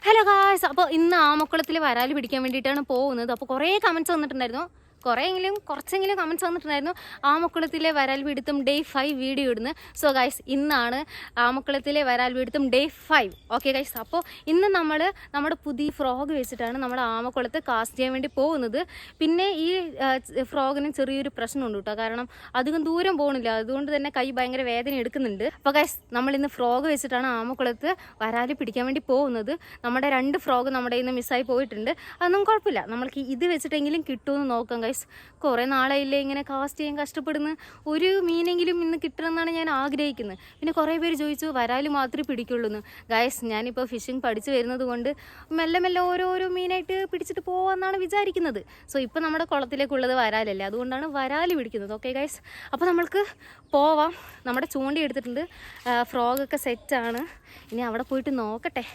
Hello guys, അപ്പോൾ ഇന്ന് ആമക്കുളത്തിൽ വരാൽ പിടിക്കാൻ വേണ്ടിയിട്ടാണ് പോകുന്നത്. അപ്പോൾ കുറേ കമൻറ്റ്സ് വന്നിട്ടുണ്ടായിരുന്നു, കുറച്ചെങ്കിലും കമൻറ്റ്സ് വന്നിട്ടുണ്ടായിരുന്നു. ആമക്കുളത്തിലെ വരാൽ പിടുത്തം ഡേ 5 വീഡിയോ ഇടുന്നു. സോ ഗൈസ്, ഇന്നാണ് ആമക്കുളത്തിലെ വരാൽ പിടുത്തം ഡേ 5. ഓക്കെ ഗൈസ്, അപ്പോൾ ഇന്ന് നമ്മൾ നമ്മുടെ പുതിയ ഫ്രോഗ് വെച്ചിട്ടാണ് നമ്മുടെ ആമക്കുളത്ത് കാസ്റ്റ് ചെയ്യാൻ വേണ്ടി പോകുന്നത്. പിന്നെ ഈ ഫ്രോഗിന് ചെറിയൊരു പ്രശ്നമുണ്ട് കേട്ടോ, കാരണം അധികം ദൂരം പോകണില്ല, അതുകൊണ്ട് തന്നെ കൈ ഭയങ്കര വേദന എടുക്കുന്നുണ്ട്. അപ്പോൾ ഗൈസ്, നമ്മളിന്ന് ഫ്രോഗ് വെച്ചിട്ടാണ് ആമക്കുളത്ത് വരാൽ പിടിക്കാൻ വേണ്ടി പോകുന്നത്. നമ്മുടെ 2 ഫ്രോഗ് നമ്മുടെ ഇന്ന് മിസ്സായി പോയിട്ടുണ്ട്. അതൊന്നും കുഴപ്പമില്ല, നമ്മൾക്ക് ഇത് വെച്ചിട്ടെങ്കിലും കിട്ടുമെന്ന് നോക്കാം ഗൈസ്. കുറേ നാളായില്ലേ ഇങ്ങനെ കാസ്റ്റ് ചെയ്യാൻ കഷ്ടപ്പെടുന്നു. ഒരു മീനെങ്കിലും ഇന്ന് കിട്ടണമെന്നാണ് ഞാൻ ആഗ്രഹിക്കുന്നത്. പിന്നെ കുറേ പേര് ചോദിച്ചു വരാൽ മാത്രമേ പിടിക്കുള്ളൂ എന്ന്. ഗൈസ്, ഞാനിപ്പോൾ ഫിഷിംഗ് പഠിച്ചു വരുന്നത് കൊണ്ട് മെല്ലെ മെല്ലെ ഓരോരോ മീനായിട്ട് പിടിച്ചിട്ട് പോകാമെന്നാണ് വിചാരിക്കുന്നത്. സോ ഇപ്പോൾ നമ്മുടെ കുളത്തിലേക്കുള്ളത് വരാലല്ലേ, അതുകൊണ്ടാണ് വരാൽ പിടിക്കുന്നത്. ഓക്കെ ഗൈസ്, അപ്പോൾ നമ്മൾക്ക് പോവാം. നമ്മുടെ ചൂണ്ടി എടുത്തിട്ടുണ്ട്, ഫ്രോഗൊക്കെ സെറ്റാണ്. ഇനി അവിടെ പോയിട്ട് നോക്കട്ടെ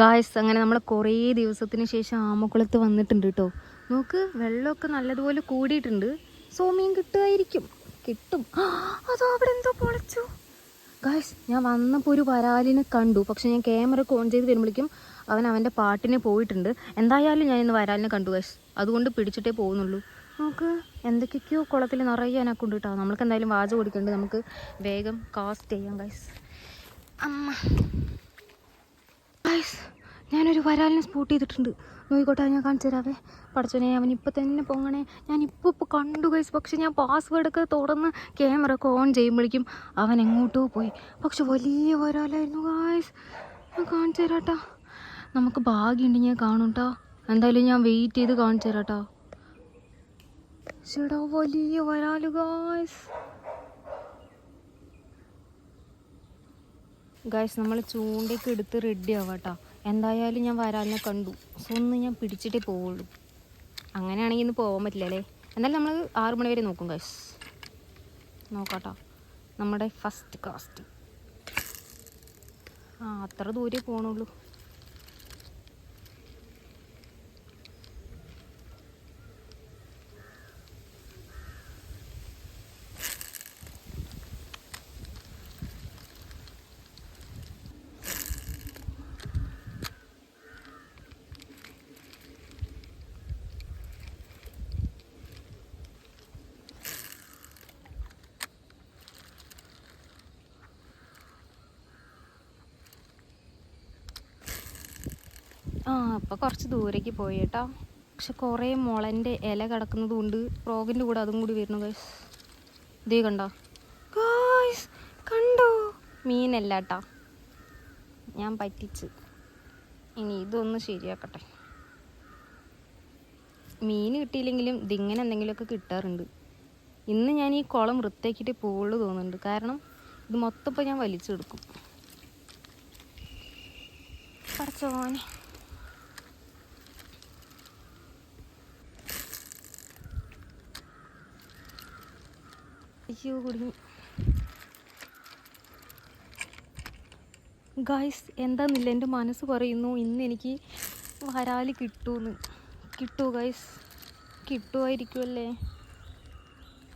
ഗായ്സ്. അങ്ങനെ നമ്മൾ കുറേ ദിവസത്തിന് ശേഷം ആമക്കുളത്ത് വന്നിട്ടുണ്ട് കേട്ടോ. നോക്ക്, വെള്ളമൊക്കെ നല്ലതുപോലെ കൂടിയിട്ടുണ്ട്. സോ മീൻ കിട്ടും. അതോ അവിടെ എന്തോ പൊളച്ചു ഗായ്സ്. ഞാൻ വന്നപ്പോൾ ഒരു വരാലിനെ കണ്ടു, പക്ഷെ ഞാൻ ക്യാമറ ഓൺ ചെയ്ത് വരുമ്പോഴേക്കും അവൻ്റെ പാട്ടിന് പോയിട്ടുണ്ട്. എന്തായാലും ഞാൻ ഇന്ന് വരാലിനെ കണ്ടു ഗായ്സ്, അതുകൊണ്ട് പിടിച്ചിട്ടേ പോകുന്നുള്ളൂ. നമുക്ക് എന്തൊക്കെയൊക്കെയോ കുളത്തിൽ നിറയെ എന്നെ കൊണ്ടിട്ടാ. നമ്മൾക്ക് എന്തായാലും വാച കൊടുക്കേണ്ടത്, നമുക്ക് വേഗം കാസ്റ്റ് ചെയ്യാം ഗായ്സ്. അമ്മ ഗായ്സ്, ഞാനൊരു വരാലിനെ സ്പോട്ട് ചെയ്തിട്ടുണ്ട്. നോയിക്കോട്ടെ, ഞാൻ കാണിച്ചു തരാവേ. പഠിച്ചോനെ, അവൻ ഇപ്പം തന്നെ പൊങ്ങണേ. ഞാൻ ഇപ്പോൾ കണ്ടു ഗൈസ്, പക്ഷെ ഞാൻ പാസ്വേഡൊക്കെ തുറന്ന് ക്യാമറ ഒക്കെ ഓൺ ചെയ്യുമ്പോഴേക്കും അവൻ എങ്ങോട്ടോ പോയി. പക്ഷെ വലിയ വരാലായിരുന്നു ഗൈസ്. ഞാൻ കാണിച്ചു തരാട്ടാ, നമുക്ക് ഭാഗ്യമുണ്ടെങ്കിൽ കാണും കേട്ടോ. എന്തായാലും ഞാൻ വെയിറ്റ് ചെയ്ത് കാണിച്ചു തരാട്ടാ. ചേടാ, വലിയ വരാല് ഗൈസ്. ഗൈസ്, നമ്മൾ ചൂണ്ടയൊക്കെ എടുത്ത് റെഡി ആവാട്ടോ. എന്തായാലും ഞാൻ വരാലിനെ കണ്ടു, സോ ഒന്ന് ഞാൻ പിടിച്ചിട്ടേ പോവുള്ളൂ. അങ്ങനെയാണെങ്കിൽ ഇന്ന് പോകാൻ പറ്റില്ല അല്ലേ. എന്തായാലും നമ്മൾ 6 മണി വരെ നോക്കും ഗൈസ്. നോക്കാട്ടോ, നമ്മുടെ ഫസ്റ്റ് കാസ്റ്റ്. അത്ര ദൂരെ പോകണുള്ളൂ. ഇപ്പോൾ കുറച്ച് ദൂരേക്ക് പോയി കേട്ടോ. പക്ഷെ കുറേ മുളൻ്റെ ഇല കിടക്കുന്നത് കൊണ്ട് ഫ്രോഗിൻ്റെ കൂടെ അതും കൂടി വരുന്നു ഗൈസ്. ഇതേ കണ്ടോ ഗൈസ്, കണ്ടോ? മീനല്ല കേട്ടോ, ഞാൻ പറ്റിച്ച്. ഇനി ഇതൊന്ന് ശരിയാക്കട്ടെ. മീൻ കിട്ടിയില്ലെങ്കിലും ഇതിങ്ങനെ എന്തെങ്കിലുമൊക്കെ കിട്ടാറുണ്ട്. ഇന്ന് ഞാൻ ഈ കുളം വൃത്തിയാക്കിയിട്ട് പോവുള്ളൂ തോന്നുന്നുണ്ട്, കാരണം ഇത് മൊത്തം ഇപ്പോൾ ഞാൻ വലിച്ചെടുക്കും. പടച്ചോനെ, അയ്യോ കുടുങ്ങി ഗായ്സ്. എന്താന്നില്ല, എൻ്റെ മനസ്സ് പറയുന്നു ഇന്ന് എനിക്ക് വരാൽ കിട്ടുമോ ഗായ്സ്? കിട്ടുമായിരിക്കുമല്ലേ,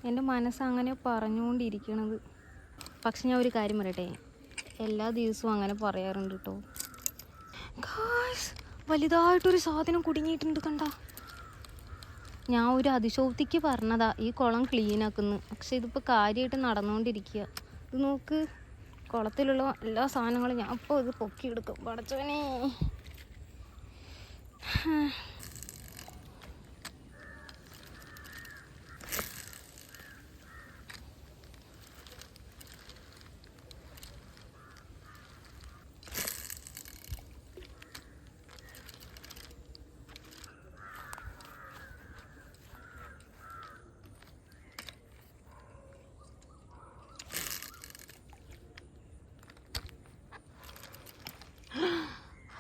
എൻ്റെ മനസ്സ് അങ്ങനെ പറഞ്ഞുകൊണ്ടിരിക്കണത്. പക്ഷെ ഞാൻ ഒരു കാര്യം പറയട്ടെ, എല്ലാ ദിവസവും അങ്ങനെ പറയാറുണ്ട് കേട്ടോ ഗായ്സ്. വലുതായിട്ടൊരു സാധനം കുടുങ്ങിയിട്ടുണ്ട് കണ്ട. ഞാൻ ഒരു അതിശോക്തിക്ക് പറഞ്ഞതാ ഈ കുളം ക്ലീൻ ആക്കുന്നു, പക്ഷെ ഇതിപ്പോൾ കാര്യമായിട്ട് നടന്നുകൊണ്ടിരിക്കുക. ഇത് നോക്ക്, കുളത്തിലുള്ള എല്ലാ സാധനങ്ങളും ഞാൻ ഇപ്പോൾ ഇത് പൊക്കിയെടുക്കും. പടച്ചോനെ,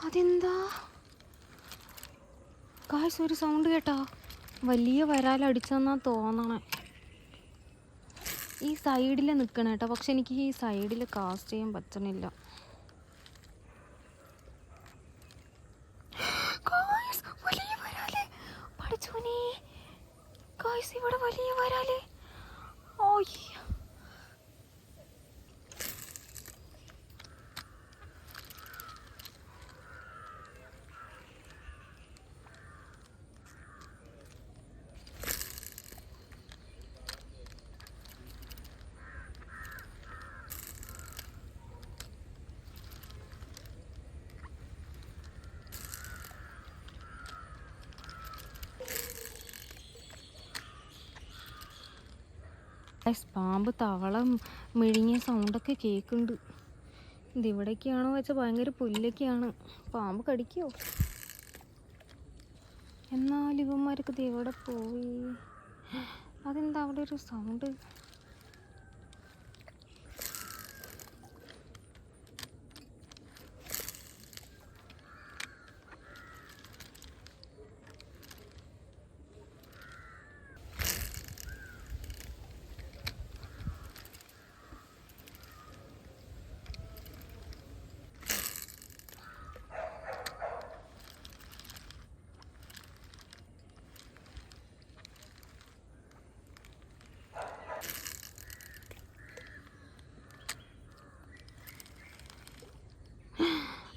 അതെന്താ ഗായ്സ്, ഒരു സൗണ്ട് കേട്ടോ. വലിയ വരാലടിച്ചെന്നാ തോന്നണേ. ഈ സൈഡിൽ നിൽക്കണം കേട്ടോ, പക്ഷെ എനിക്ക് ഈ സൈഡിൽ കാസ്റ്റ് ചെയ്യാൻ പറ്റണില്ല. വലിയ വരാല്, പഠിച്ചോനെ ഗായ്സ്, ഇവിടെ വലിയ വരാല്. പാമ്പ് തവള മിഴുങ്ങിയ സൗണ്ടൊക്കെ കേൾക്കുന്നുണ്ട്. ഇതിവിടേക്കാണോ വെച്ചാൽ ഭയങ്കര പുല്ലൊക്കെയാണ്. പാമ്പ് കടിക്കുമോ? എന്നാൽ ഇവന്മാർക്ക് ഇത് എവിടെ പോയി? അതെന്താ അവിടെ ഒരു സൗണ്ട്?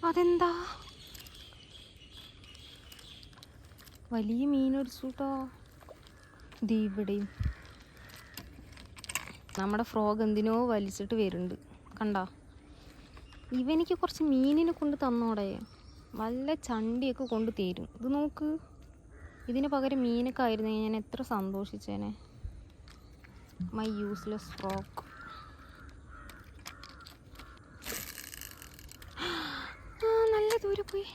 അതെന്താ? വലിയ മീനൊടിച്ചുട്ടോ. ഇവിടെയും നമ്മുടെ ഫ്രോഗ് എന്തിനോ വലിച്ചിട്ട് വരുന്നുണ്ട്. കണ്ടോ? ഇവനിക്ക് കുറച്ച് മീനിനെ കൊണ്ട് തന്നോടെ. വല്ല ചണ്ടിയൊക്കെ കൊണ്ട് തരും. ഇത് നോക്ക്. ഇതിന് പകരം മീനൊക്കെ ആയിരുന്നു ഞാൻ എത്ര സന്തോഷിച്ചേനെ. My useless frog. നല്ല ദൂരെ പോയി.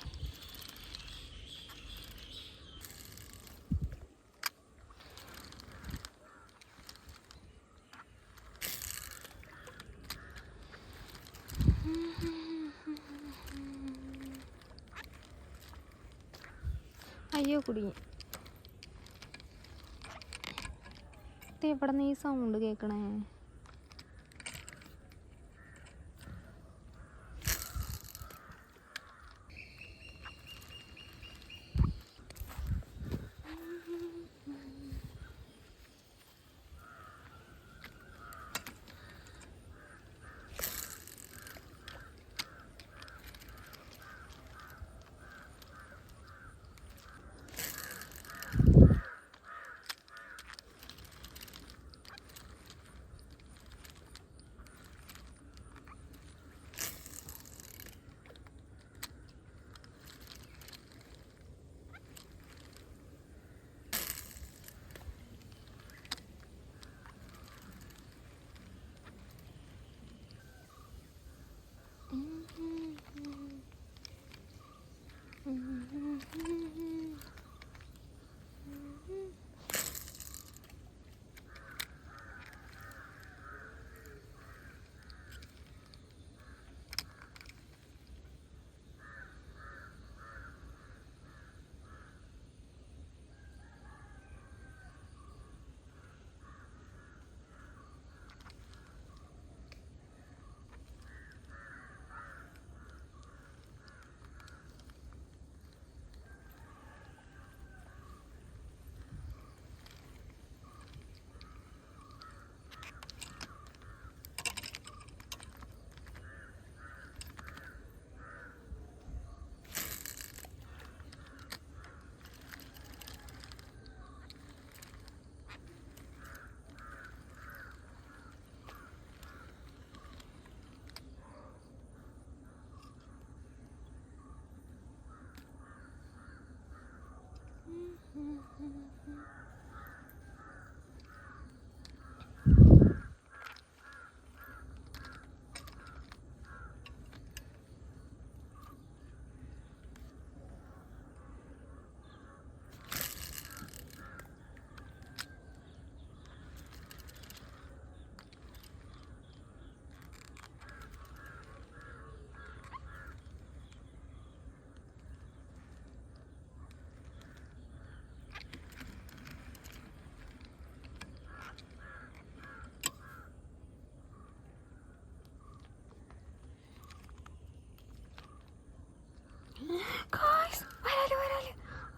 അയ്യോ കുടുങ്ങി. എവിടെ നിന്ന് ഈ സൗണ്ട് കേൾക്കണേ?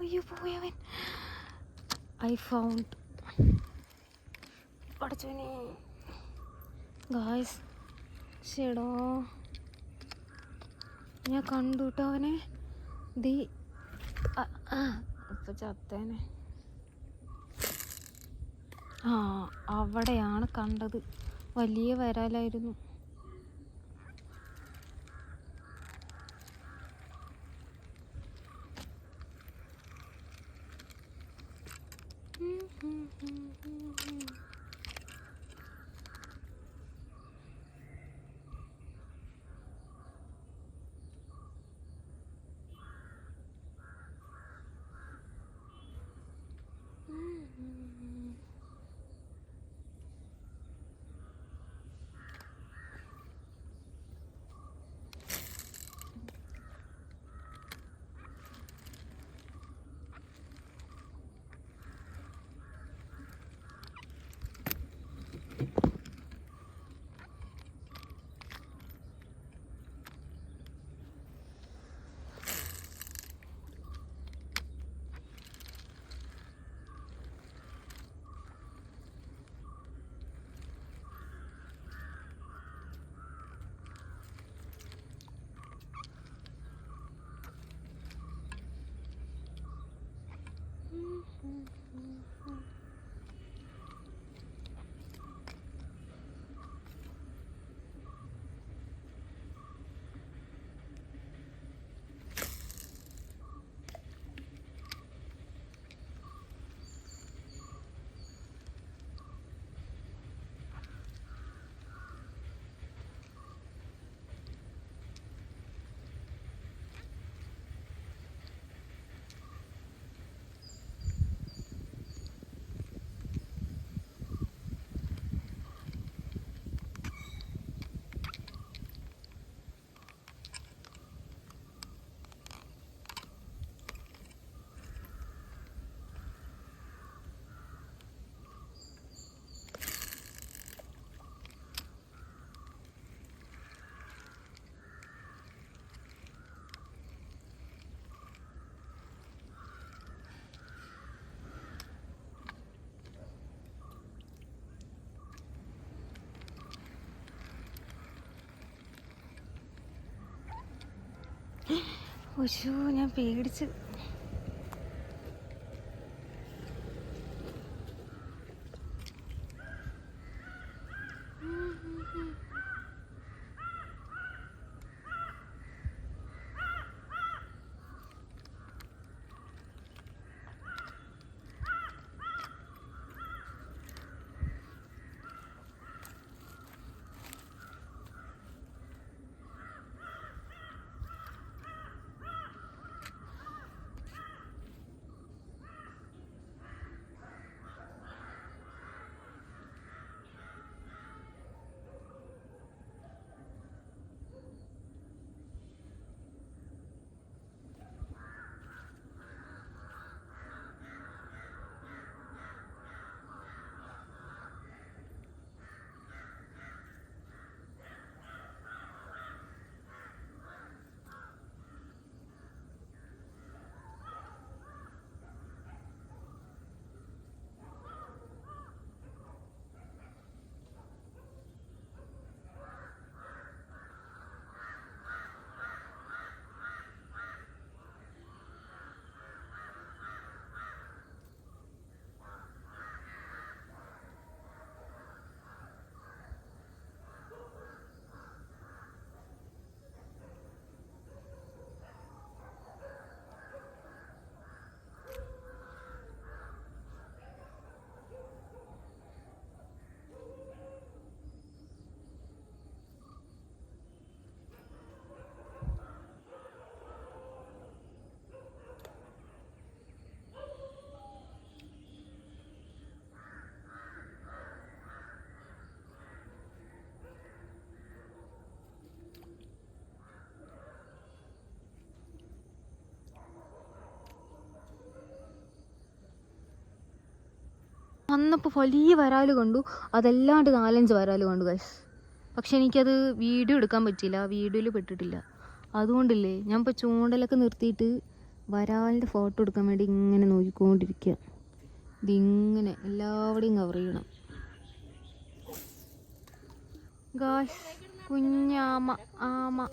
അയ്യോ പോയവൻ. I found. അടച്ചവനെ ഗായ്സ്. ശരിടോ, ഞാൻ കണ്ടു കേട്ടോ അവനെ. ഇപ്പൊ ചത്തേനെ. അവിടെയാണ് കണ്ടത്. വലിയ വരാലായിരുന്നു. ഒശോ ഞാൻ പേടിച്ച്. വന്നപ്പോൾ വലിയ വരാല് കണ്ടു, അതല്ലാണ്ട് 4-5 വരാല് കണ്ടു ഗൈസ്. പക്ഷെ എനിക്കത് വീഡിയോ എടുക്കാൻ പറ്റിയില്ല, വീഡിയോയിൽ പെട്ടിട്ടില്ല. അതുകൊണ്ടില്ലേ ഞാൻ ഇപ്പോൾ ചൂണ്ടലൊക്കെ നിർത്തിയിട്ട് വരാലിൻ്റെ ഫോട്ടോ എടുക്കാൻ വേണ്ടി ഇങ്ങനെ നോക്കിക്കൊണ്ടിരിക്കുക. ഇതിങ്ങനെ എല്ലാവിടെയും കവർ ചെയ്യണം ഗൈസ്. കുഞ്ഞാമ ആമ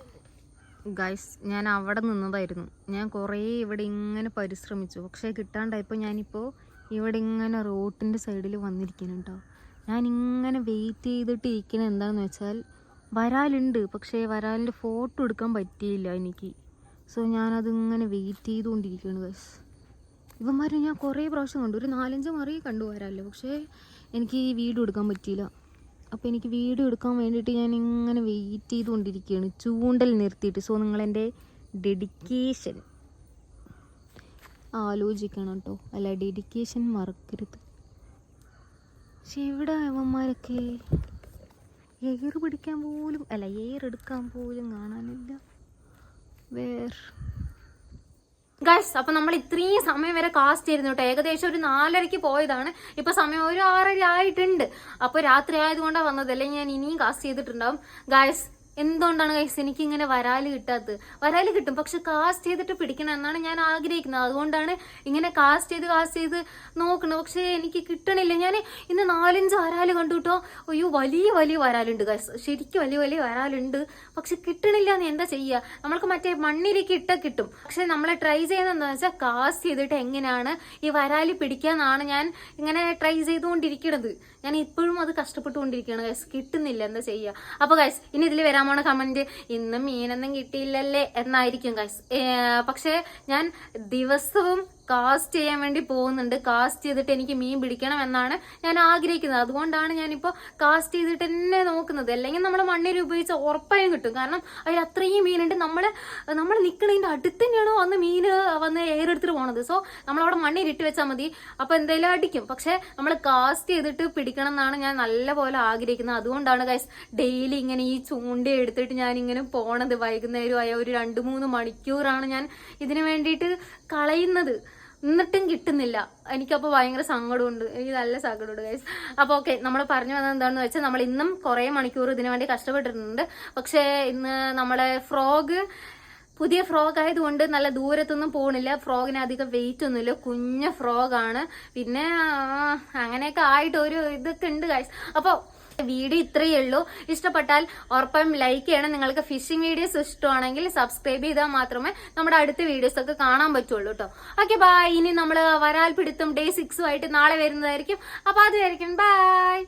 ഗൈസ്, ഞാൻ അവിടെ നിന്നതായിരുന്നു. ഞാൻ കുറേ ഇവിടെ ഇങ്ങനെ പരിശ്രമിച്ചു, പക്ഷേ കിട്ടാണ്ടായപ്പോൾ ഞാനിപ്പോൾ ഇവിടെ ഇങ്ങനെ റോട്ടിൻ്റെ സൈഡിൽ വന്നിരിക്കണം കേട്ടോ. ഞാനിങ്ങനെ വെയിറ്റ് ചെയ്തിട്ട് ഇരിക്കുന്നത് എന്താണെന്ന് വെച്ചാൽ വരാലുണ്ട്, പക്ഷേ വരാലിൻ്റെ ഫോട്ടോ എടുക്കാൻ പറ്റിയില്ല എനിക്ക്. സോ ഞാനതിങ്ങനെ വെയിറ്റ് ചെയ്തുകൊണ്ടിരിക്കുകയാണ് ഗൈസ്. ഇവന്മാർ ഞാൻ കുറേ പ്രാവശ്യം കണ്ടു, ഒരു 4-5 മറി കണ്ടു വരാല്ലോ, പക്ഷേ എനിക്ക് ഈ വീഡിയോ എടുക്കാൻ പറ്റിയില്ല. അപ്പോൾ എനിക്ക് വീഡിയോ എടുക്കാൻ വേണ്ടിയിട്ട് ഞാൻ ഇങ്ങനെ വെയിറ്റ് ചെയ്തുകൊണ്ടിരിക്കുകയാണ് ചൂണ്ടൽ നിർത്തിയിട്ട്. സോ നിങ്ങളെൻ്റെ ഡെഡിക്കേഷൻ ആലോചിക്കണം കേട്ടോ, അല്ല ഡെഡിക്കേഷൻ മറക്കരുത്. പക്ഷെ ഇവിടെ അവന്മാരൊക്കെ എയർ പിടിക്കാൻ പോലും അല്ല, എയർ എടുക്കാൻ പോലും കാണാനില്ല ഗൈസ്. അപ്പം നമ്മൾ ഇത്രയും സമയം വരെ കാസ്റ്റ് ചെയ്തിരുന്നു കേട്ടോ. ഏകദേശം ഒരു 4:30 പോയതാണ്, ഇപ്പം സമയം ഒരു 6:30 ആയിട്ടുണ്ട്. അപ്പോൾ രാത്രി ആയതുകൊണ്ടാണ് വന്നത്, അല്ലെങ്കിൽ ഞാൻ ഇനിയും കാസ്റ്റ് ചെയ്തിട്ടുണ്ടാവും ഗൈസ്. എന്തുകൊണ്ടാണ് ഗൈസ് എനിക്കിങ്ങനെ വരാല് കിട്ടാത്തത്? വരാല് കിട്ടും, പക്ഷെ കാസ്റ്റ് ചെയ്തിട്ട് പിടിക്കണം എന്നാണ് ഞാൻ ആഗ്രഹിക്കുന്നത്. അതുകൊണ്ടാണ് ഇങ്ങനെ കാസ്റ്റ് ചെയ്ത് നോക്കുന്നത്, പക്ഷേ എനിക്ക് കിട്ടണില്ല. ഞാൻ ഇന്ന് 4-5 വരാല് കണ്ടു കേട്ടോ. അയ്യോ വലിയ വരാലുണ്ട് ഗൈസ്, ശരിക്കും വലിയ വരാലുണ്ട്, പക്ഷെ കിട്ടണില്ല. എന്ന് എന്താ ചെയ്യുക? നമ്മൾക്ക് മറ്റേ മണ്ണിലേക്ക് കിട്ടും, പക്ഷെ നമ്മളെ ട്രൈ ചെയ്യുന്നത് എന്താണെന്ന് വെച്ചാൽ കാസ്റ്റ് ചെയ്തിട്ട് എങ്ങനെയാണ് ഈ വരാല് പിടിക്കാന്നാണ് ഞാൻ ഇങ്ങനെ ട്രൈ ചെയ്തുകൊണ്ടിരിക്കുന്നത്. ഞാൻ ഇപ്പോഴും അത് കഷ്ടപ്പെട്ടുകൊണ്ടിരിക്കുകയാണ് ഗൈസ്, കിട്ടുന്നില്ല. എന്താ ചെയ്യുക? അപ്പോൾ ഗൈസ് ഇനി ഇതിൽ വരാൻ പോണ കമന്റ് ഇന്നും മീനൊന്നും കിട്ടിയില്ലല്ലേ എന്നായിരിക്കും ഗൈസ്. പക്ഷേ ഞാൻ ദിവസവും കാസ്റ്റ് ചെയ്യാൻ വേണ്ടി പോകുന്നുണ്ട്. കാസ്റ്റ് ചെയ്തിട്ട് എനിക്ക് മീൻ പിടിക്കണം എന്നാണ് ഞാൻ ആഗ്രഹിക്കുന്നത്. അതുകൊണ്ടാണ് ഞാനിപ്പോൾ കാസ്റ്റ് ചെയ്തിട്ട് തന്നെ നോക്കുന്നത്. അല്ലെങ്കിൽ നമ്മൾ മണ്ണിൽ ഉപയോഗിച്ച് ഉറപ്പായും കിട്ടും, കാരണം അതിൽ അത്രയും മീനുണ്ട്. നമ്മൾ നിൽക്കുന്നതിൻ്റെ അടുത്ത് തന്നെയാണോ വന്ന് എയറെടുത്തിട്ട് പോണത്. സോ നമ്മളവിടെ മണ്ണിൽ ഇട്ട് വെച്ചാൽ മതി, അപ്പോൾ എന്തായാലും അടിക്കും. പക്ഷേ നമ്മൾ കാസ്റ്റ് ചെയ്തിട്ട് പിടിക്കണം എന്നാണ് ഞാൻ നല്ലപോലെ ആഗ്രഹിക്കുന്നത്. അതുകൊണ്ടാണ് ഗൈസ് ഡെയിലി ഇങ്ങനെ ഈ ചൂണ്ട എടുത്തിട്ട് ഞാനിങ്ങനെ പോണത്. വൈകുന്നേരമായ ഒരു 2-3 മണിക്കൂറാണ് ഞാൻ ഇതിന് വേണ്ടിയിട്ട് കളയുന്നത്, എന്നിട്ടും കിട്ടുന്നില്ല. എനിക്കപ്പോൾ ഭയങ്കര സങ്കടമുണ്ട്, എനിക്ക് നല്ല സങ്കടമുണ്ട് ഗൈസ്. അപ്പോൾ ഓക്കെ, നമ്മൾ പറഞ്ഞു വന്നത് എന്താണെന്ന് വെച്ചാൽ നമ്മൾ ഇന്നും കുറേ മണിക്കൂർ ഇതിനു വേണ്ടി കഷ്ടപ്പെട്ടിട്ടുണ്ട്. പക്ഷേ ഇന്ന് നമ്മളെ പുതിയ ഫ്രോഗ് ആയതുകൊണ്ട് നല്ല ദൂരത്തൊന്നും പോകണില്ല. ഫ്രോഗിന് അധികം വെയിറ്റ് ഒന്നുമില്ല, കുഞ്ഞ ഫ്രോഗാണ്. പിന്നെ അങ്ങനെയൊക്കെ ആയിട്ട് ഒരു ഇതൊക്കെ ഉണ്ട് ഗൈസ്. അപ്പോൾ വീഡിയോ ഇത്രയേ ഉള്ളൂ. ഇഷ്ടപ്പെട്ടാൽ ഉറപ്പായും ലൈക്ക് ചെയ്യണം. നിങ്ങൾക്ക് ഫിഷിംഗ് വീഡിയോസ് ഇഷ്ടമാണെങ്കിൽ സബ്സ്ക്രൈബ് ചെയ്താൽ മാത്രമേ നമ്മുടെ അടുത്ത വീഡിയോസ് ഒക്കെ കാണാൻ പറ്റുള്ളൂ കേട്ടോ. Okay bye. ഇനി നമ്മൾ വരാൽ പിടുത്തം ഡേ 6 ആയിട്ട് നാളെ വരുന്നതായിരിക്കും. അപ്പൊ അതുവരെയും ബൈ.